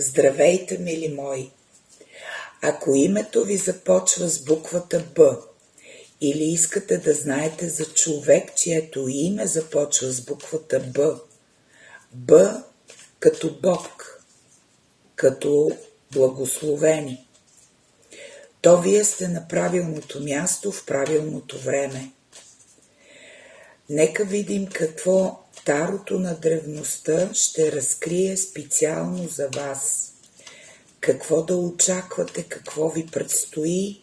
Здравейте, мили мои! Ако името ви започва с буквата Б или искате да знаете за човек, чието име започва с буквата Б, Б като Бог, като благословени, то вие сте на правилното място в правилното време. Нека видим какво тарото на древността ще разкрие специално за вас. Какво да очаквате, какво ви предстои,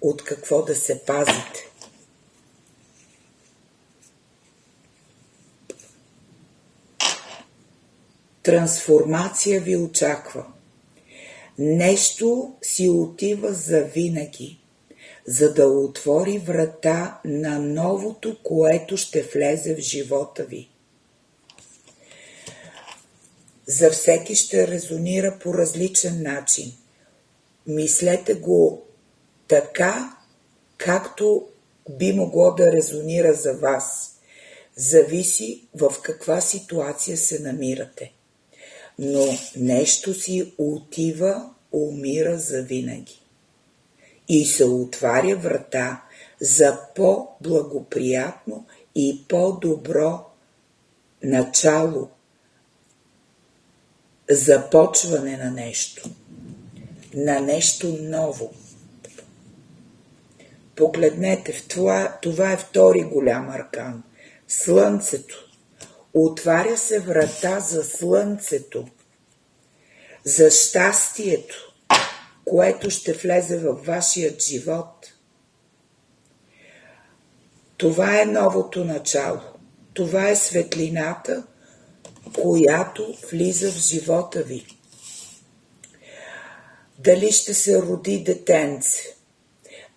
от какво да се пазите. Трансформация ви очаква. Нещо си отива за винаги, за да отвори врата на новото, което ще влезе в живота ви. За всеки ще резонира по различен начин. Мислете го така, както би могло да резонира за вас. Зависи в каква ситуация се намирате. Но нещо си отива, умира завинаги. И се отваря врата за по-благоприятно и по-добро начало, започване на нещо ново. Погледнете, това е втори голям аркан. Слънцето. Отваря се врата за слънцето, за щастието, което ще влезе във вашия живот. Това е новото начало. Това е светлината, която влиза в живота ви. Дали ще се роди детенце,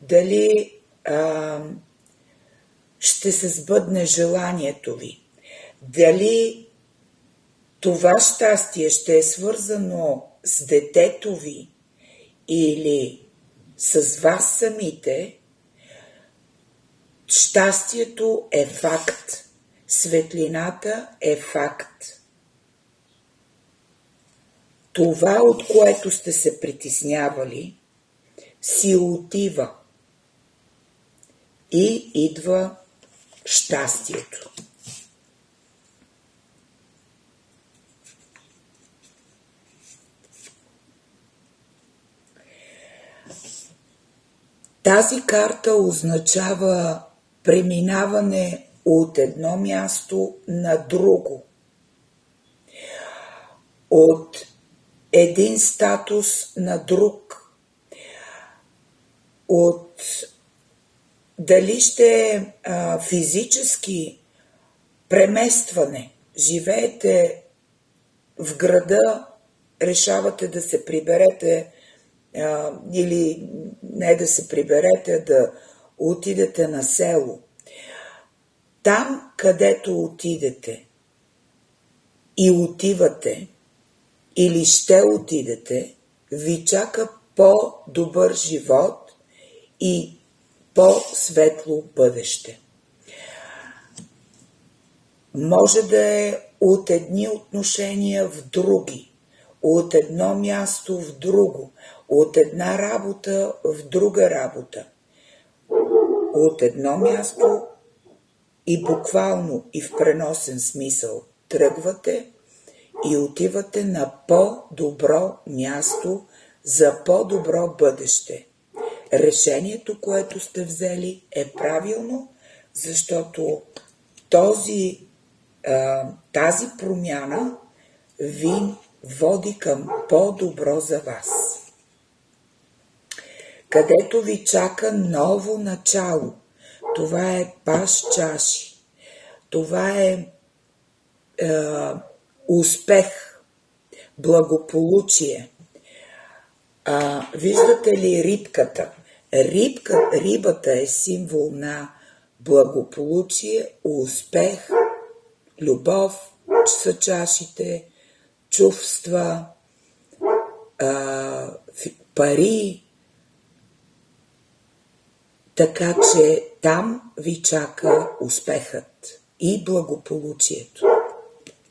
дали ще се сбъдне желанието ви, дали това щастие ще е свързано с детето ви или с вас самите, щастието е факт, светлината е факт. Това, от което сте се притеснявали, си отива и идва щастието. Тази карта означава преминаване от едно място на друго, от един статус на друг, от дали ще е физически преместване. Живеете в града, решавате да се приберете или не да се приберете, да отидете на село. Там, където отидете и отивате, или ще отидете, ви чака по-добър живот и по-светло бъдеще. Може да е от едни отношения в други, от едно място в друго, от една работа в друга работа, от едно място и буквално и в преносен смисъл тръгвате и отивате на по-добро място за по-добро бъдеще. Решението, което сте взели, е правилно, защото тази промяна ви води към по-добро за вас. Където ви чака ново начало. Това е паш чаши. Това е успех, благополучие. Виждате ли рибката? Рибата е символ на благополучие, успех, любов, са чашите, чувства, пари. Така че там ви чака успехът и благополучието.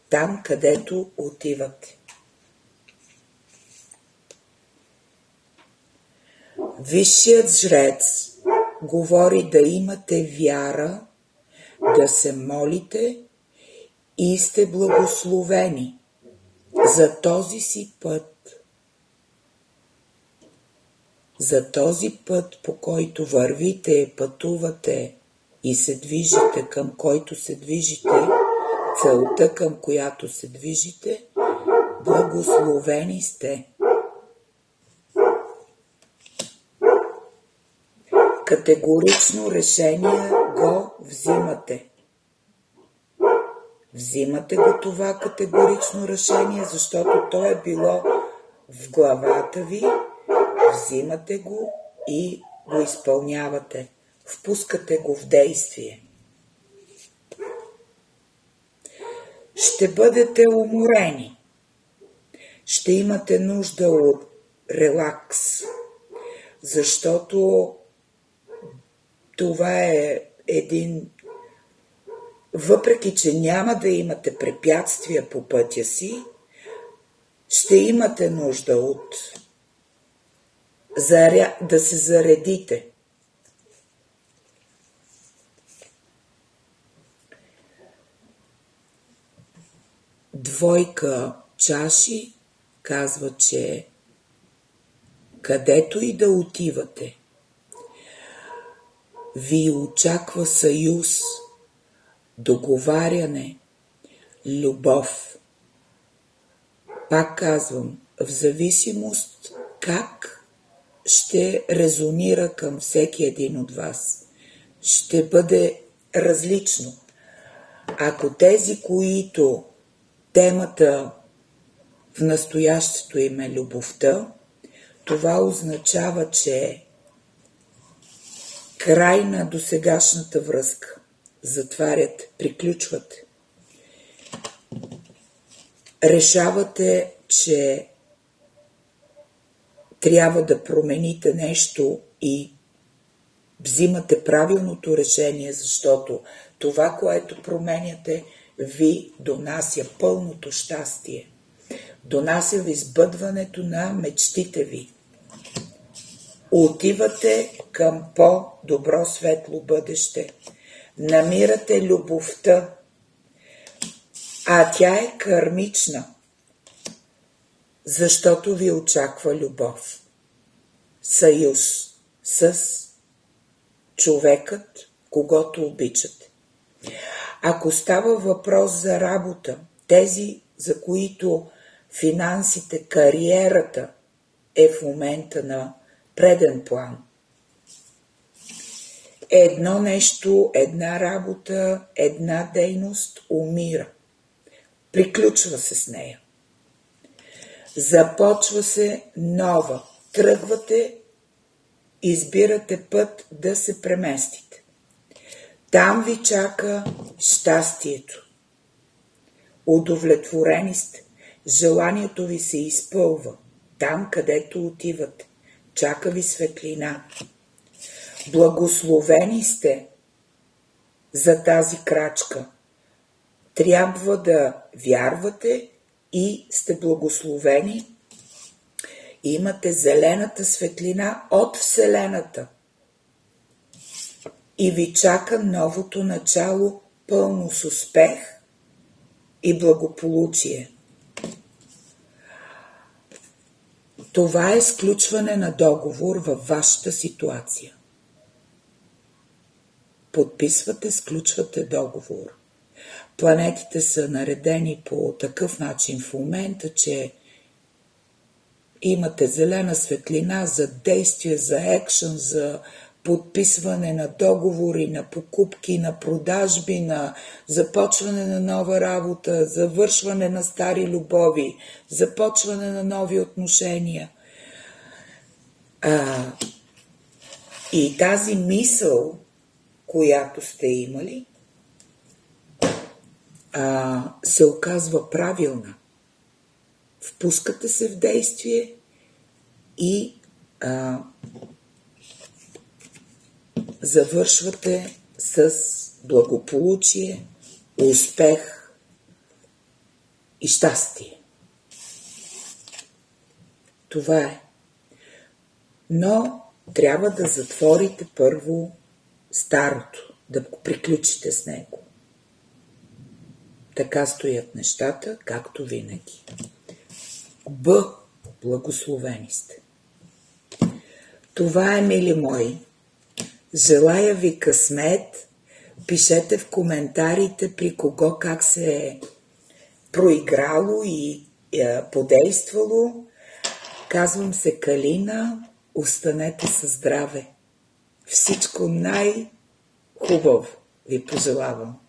Там, където отивате. Висшият жрец говори да имате вяра, да се молите и сте благословени за този си път. За този път, по който вървите, пътувате и се движите, към който се движите, целта, към която се движите, благословени сте. Категорично решение го взимате. Взимате го това категорично решение, защото то е било в главата ви, взимате го и го изпълнявате. Впускате го в действие. Ще бъдете уморени. Ще имате нужда от релакс, защото това е въпреки че няма да имате препятствия по пътя си, ще имате нужда от да се заредите. Двойка чаши казва, че където и да отивате, ви очаква съюз, договаряне, любов. Пак казвам, в зависимост как ще резонира към всеки един от вас, ще бъде различно. Ако тези, които темата в настоящето им е любовта, това означава, че край на досегашната връзка. Затваряте, приключвате. Решавате, че трябва да промените нещо и взимате правилното решение, защото това, което променяте, ви донася пълното щастие. Донася ви сбъдването на мечтите ви. Отивате към по-добро светло бъдеще. Намирате любовта, а тя е кармична, защото ви очаква любов. Съюз с човекът, когото обичате. Ако става въпрос за работа, тези, за които финансите, кариерата е в момента на преден план, едно нещо, една работа, една дейност умира. Приключва се с нея. Започва се нова. Тръгвате, избирате път да се преместите. Там ви чака щастието. Удовлетворени сте. Желанието ви се изпълва. Там, където отивате. Чака ви светлина. Благословени сте за тази крачка. Трябва да вярвате и сте благословени. Имате зелената светлина от Вселената. И ви чака новото начало, пълно с успех и благополучие. Това е сключване на договор във вашата ситуация. Подписвате, сключвате договор. Планетите са наредени по такъв начин в момента, че имате зелена светлина за действие, за екшън, за подписване на договори, на покупки, на продажби, на започване на нова работа, завършване на стари любови, започване на нови отношения. И тази мисъл, която сте имали, се оказва правилна. Впускате се в действие и завършвате с благополучие, успех и щастие. Това е. Но трябва да затворите първо старото, да приключите с него. Така стоят нещата, както винаги. Б. Благословени сте. Това е, мили мои. Желая ви късмет. Пишете в коментарите при кого как се е проиграло и подействало. Казвам се Калина. Останете със здраве. Всичко най-хубаво ви пожелавам.